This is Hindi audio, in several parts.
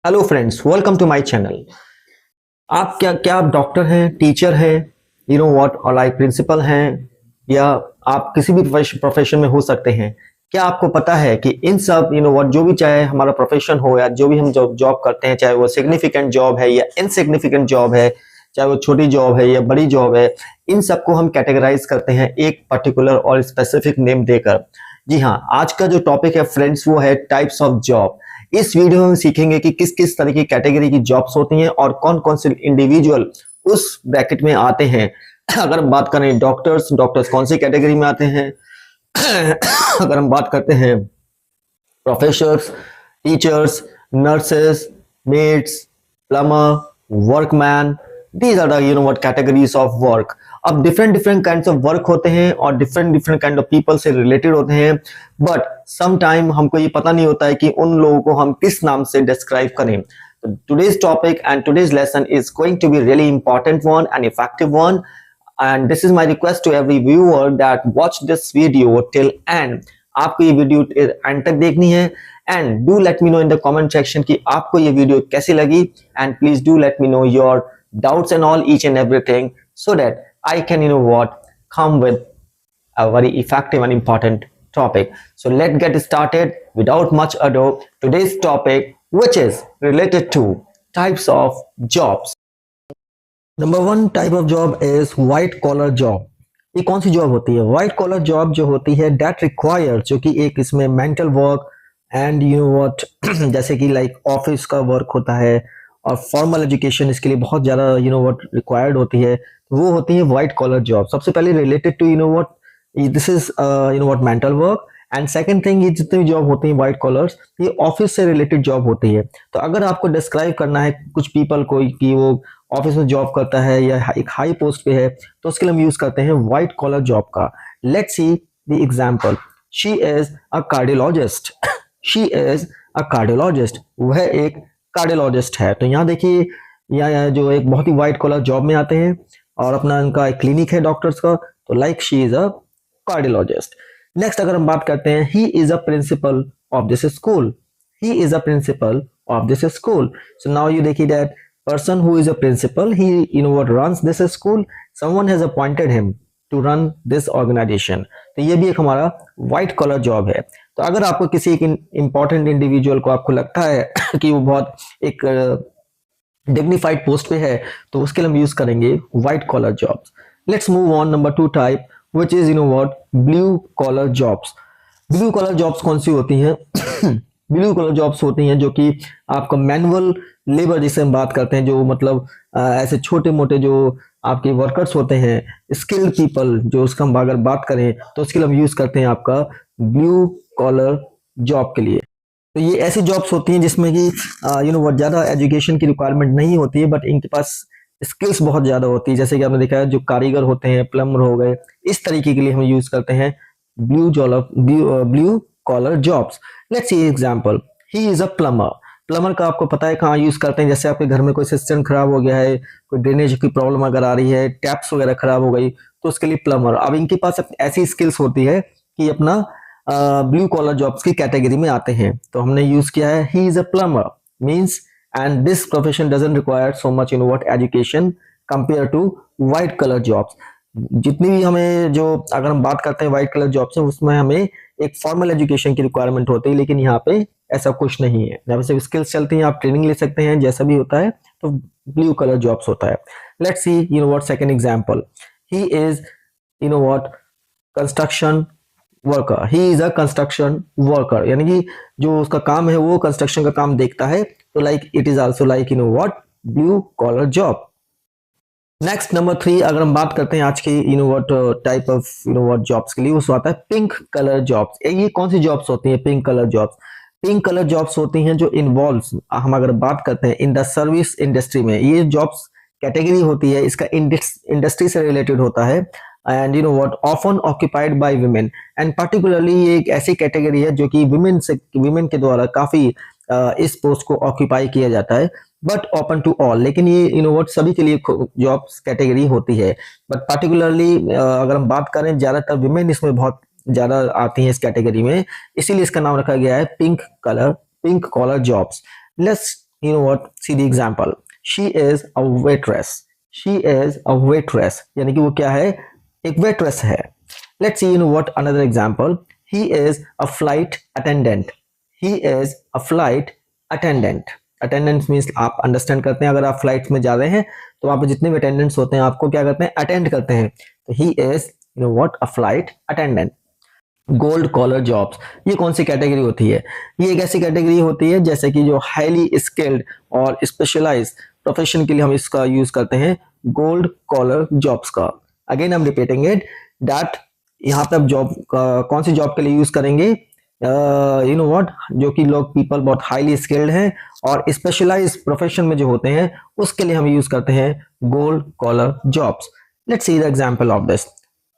Hello friends, welcome to my channel. आप क्या आप डॉक्टर हैं, टीचर हैं, और लाइक प्रिंसिपल हैं, या आप किसी भी प्रोफेशन में हो सकते हैं। क्या आपको पता है कि इन सब जो भी चाहे हमारा प्रोफेशन हो या जो भी हम जॉब करते हैं, चाहे वो सिग्निफिकेंट जॉब है या इनसिग्निफिकेंट जॉब है, चाहे वो छोटी जॉब है या बड़ी जॉब है, इन सबको हम कैटेगराइज करते हैं एक पर्टिकुलर और स्पेसिफिक नेम देकर। जी हाँ, आज का जो टॉपिक है फ्रेंड्स, वो है टाइप्स ऑफ जॉब। इस वीडियो में हम सीखेंगे कि किस किस तरह की कैटेगरी की जॉब्स होती हैं और कौन कौन से इंडिविजुअल उस ब्रैकेट में आते हैं। अगर हम बात करें डॉक्टर्स कौन सी कैटेगरी में आते हैं। अगर हम बात करते हैं professors, teachers, nurses, maids, plumber, workman, these are the categories of work। अब डिफरेंट काइंड्स ऑफ वर्क होते हैं और डिफरेंट काइंड ऑफ पीपल से रिलेटेड होते हैं, बट सम टाइम हमको ये पता नहीं होता है कि उन लोगों को हम किस नाम से डिस्क्राइब करें। Today's topic and today's lesson is going to be really important one and effective one, and this is my request to every viewer that watch this video till end। आपको ये वीडियो एंड तक देखनी है, and do let me know in the comment section कि आपको ये वीडियो कैसी लगी, and please do let me know your doubts and all, each and everything, so that I can come with a very effective and important topic। So let's get started without much ado today's topic, which is related to types of jobs। Number one type of job is white collar job। ये कौन सी जॉब होती है? व्हाइट कॉलर जॉब जो होती है दैट रिक्वायर, जो कि एक इसमें मेंटल वर्क एंड जैसे कि लाइक ऑफिस का वर्क होता है और फॉर्मल एजुकेशन इसके लिए बहुत ज्यादा रिक्वायर्ड होती है, वो होती है व्हाइट कॉलर जॉब। सबसे पहले related to this is mental work, and second thing, ये जितनी भी जॉब होती है व्हाइट कॉलर्स, ये ऑफिस से रिलेटेड जॉब होती है। तो अगर आपको डिस्क्राइब करना है कुछ पीपल को कि वो ऑफिस में जॉब करता है या एक हाई पोस्ट पे है, तो उसके लिए हम यूज करते हैं व्हाइट कॉलर जॉब का। Let's see the example. She is a cardiologist. She is a cardiologist, वह एक कार्डियोलॉजिस्ट है। तो यहाँ देखिए, यहाँ जो एक बहुत ही व्हाइट कॉलर जॉब में आते हैं और अपना इनका एक क्लिनिक है डॉक्टर्स का, तो like she is a cardiologist. Next अगर हम बात करते हैं, ही is a principle of this school. He is a principle of this school. So now you देखिए that person who is a principal, he runs this school, someone has appointed him to run this organization। तो ये भी एक हमारा व्हाइट कॉलर जॉब है। तो अगर आपको किसी एक इंपॉर्टेंट इंडिविजुअल को आपको लगता है कि वो बहुत एक डिग्निफाइड पोस्ट पे है, तो उसके लिए हम यूज करेंगे white collar jobs. Let's move on number two type, which is blue collar jobs. Blue collar jobs कौन सी होती हैं? ब्लू कलर जॉब्स होती हैं जो कि आपका मैनुअल लेबर जिसे हम बात करते हैं, जो मतलब ऐसे छोटे मोटे जो आपके वर्कर्स होते हैं, स्किल्ड पीपल, जो उसका हम अगर बात करें तो उसके लिए हम यूज करते हैं आपका ब्लू कॉलर जॉब के लिए। तो ये ऐसी जॉब्स होती हैं जिसमें कि बहुत ज्यादा एजुकेशन की रिक्वायरमेंट नहीं होती है, बट इनके पास स्किल्स बहुत ज्यादा होती है। जैसे कि आपने देखा है जो कारीगर होते हैं, प्लम्बर हो गए, इस तरीके के लिए हम यूज करते हैं blue collar jobs. Let's see example. He is a plumber. Plumber का आपको पता है कहाँ यूज करते हैं? जैसे आपके घर में कोई सिस्टम खराब हो गया है, कोई ड्रेनेज की प्रॉब्लम अगर आ रही है, टैप्स वगैरह खराब हो गई, तो उसके लिए प्लम्बर। अब इनके पास ऐसी स्किल्स होती है कि अपना ब्लू कॉलर जॉब्स की कैटेगरी में आते हैं, तो हमने यूज किया है he is a plumber means, and this profession doesn't require so much education compare to white colour jobs. जितनी भी हमें जो अगर हम बात करते हैं व्हाइट कलर जॉब से, उसमें हमें एक फॉर्मल एजुकेशन की रिक्वायरमेंट होती है, लेकिन यहाँ पे ऐसा कुछ नहीं है। यहाँ पे सिर्फ स्किल्स चलती हैं, आप ट्रेनिंग ले सकते हैं, जैसा भी होता है। तो ब्लू कलर जॉब्स होता है। Let's see second example. He is construction worker. He is a construction worker, यानी कि जो उसका काम है वो कंस्ट्रक्शन का काम देखता है। तो like it is also like blue collar job. Next number 3 अगर हम बात करते हैं आज की टाइप ऑफ जॉब्स के लिए, उसको आता है पिंक कलर जॉब्स। ये कौन सी जॉब्स होती हैं? Pink colour jobs. Pink colour jobs होती हैं जो इन्वॉल्व्स, हम अगर बात करते हैं इन द सर्विस इंडस्ट्री में, ये जॉब्स कैटेगरी होती है, इसका इंडस्ट्री से रिलेटेड होता है, and often occupied by women, and particularly ये एक ऐसी कैटेगरी है जो कि विमेन के द्वारा काफी इस पोस्ट को ऑक्यूपाई किया जाता है, बट ओपन टू ऑल। लेकिन ये सभी के लिए जॉब्स कैटेगरी होती है, बट पर्टिकुलरली अगर हम बात करें, ज्यादातर विमेन इसमें बहुत ज्यादा आती हैं इस कैटेगरी में, इसीलिए इसका नाम रखा गया है pink collar jobs. Let's you know what, see the example, she is a waitress, she is a waitress, यानी कि वो क्या है, एक waitress है. Let's see, you know what, another example, he is a flight attendant, he is a flight attendant. Attendance means आप अंडरस्टैंड करते हैं, अगर आप फ्लाइट में जा रहे हैं तो वहां पे जितने भी अटेंडेंट्स होते हैं आपको क्या करते हैं, अटेंड करते हैं. तो he is you know what, a flight attendant. Gold collar jobs, ये कौन सी कैटेगरी होती है, ये एक ऐसी कैटेगरी होती है जैसे कि जो हाईली स्किल्ड और स्पेशलाइज प्रोफेशन के लिए हम इसका यूज करते हैं, गोल्ड कॉलर जॉब्स का. Again I am repeating it that यहाँ पे आप जॉब कौन सी जॉब के लिए यूज करेंगे, यू नो व्हाट, जो कि लोग पीपल बहुत हाईली स्किल्ड हैं और स्पेशलाइज प्रोफेशन में जो होते हैं उसके लिए हम यूज करते हैं gold collar jobs. Let's see the example of this.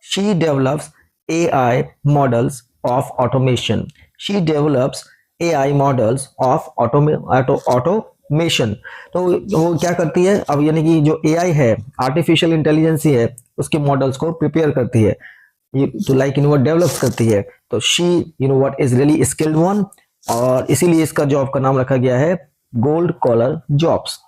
She develops AI models of automation. She develops AI models of automation. तो वो क्या करती है अब, यानी कि जो AI है, आर्टिफिशियल इंटेलिजेंस ही है, उसके मॉडल्स को प्रिपेयर करती है, ये तो लाइक इन डेवलप्स करती है. तो she you know what is really skilled one, और इसीलिए इसका जॉब का नाम रखा गया है gold collar jobs.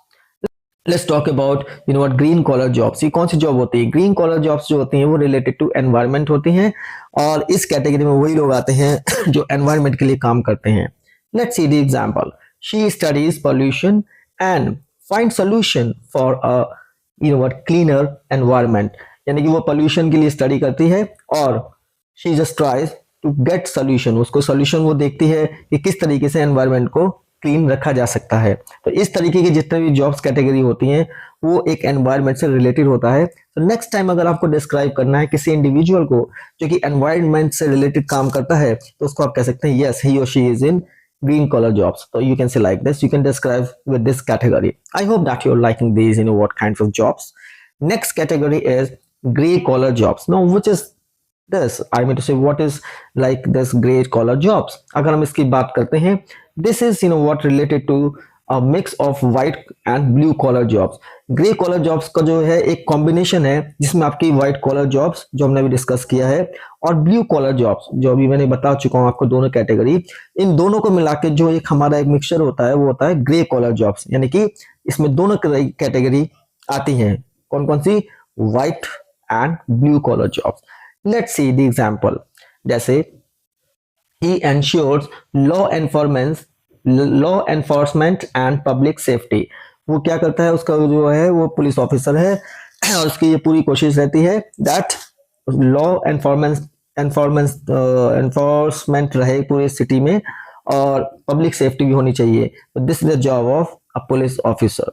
Let's talk about you know what green collar jobs. ये कौन सी जॉब होती है, ग्रीन कॉलर जॉब्स जो होती हैं वो रिलेटेड टू एनवायरनमेंट होती हैं, और इस कैटेगरी में वही लोग आते हैं जो एनवायरनमेंट के लिए काम करते हैं. Let's see the example. She studies pollution and find solution for a you know what cleaner environment, यानी कि वो पोल्यूशन के लिए स्टडी करती है और she just tries to get solution, उसको सोल्यूशन वो देखती है कि किस तरीके से एनवायरनमेंट को क्लीन रखा जा सकता है. तो इस तरीके की जितने भी जॉब्स कैटेगरी होती हैं वो एक एनवायरनमेंट से रिलेटेड होता है. तो नेक्स्ट टाइम अगर आपको डिस्क्राइब करना है किसी इंडिविजुअल को जो कि एनवायरनमेंट से रिलेटेड काम करता है, तो उसको आप कह सकते हैं यस ही और she is in green collar jobs. So you can say like this, you can describe with this category. I hope that you're liking these, you know what kinds of jobs. Next category is gray collar jobs. Now which is this, I mean to say what is like this gray collar jobs. अगर हम इसकी बात करते हैं, this is you know what related to a mix of white and blue collar jobs. Grey collar jobs का जो है एक कॉम्बिनेशन है जिसमें आपकी व्हाइट कॉलर जॉब्स जो हमने अभी डिस्कस किया है और ब्लू कॉलर जॉब्स जो अभी मैंने बता चुका हूं आपको, दोनों कैटेगरी, इन दोनों को मिला के जो एक हमारा एक मिक्सचर होता है वो होता है ग्रे कॉलर जॉब्स. यानी कि इसमें दोनों कैटेगरी आती हैं, कौन कौन सी, white and blue collar jobs. Let's see the example. जैसे ही ensures law enforcement and public safety. वो क्या करता है, उसका जो है वो पुलिस ऑफिसर है और उसकी ये पूरी कोशिश रहती है दैट लॉ एनफोर्समेंट रहे पूरे सिटी में और पब्लिक सेफ्टी भी होनी चाहिए. This is the job of a police officer.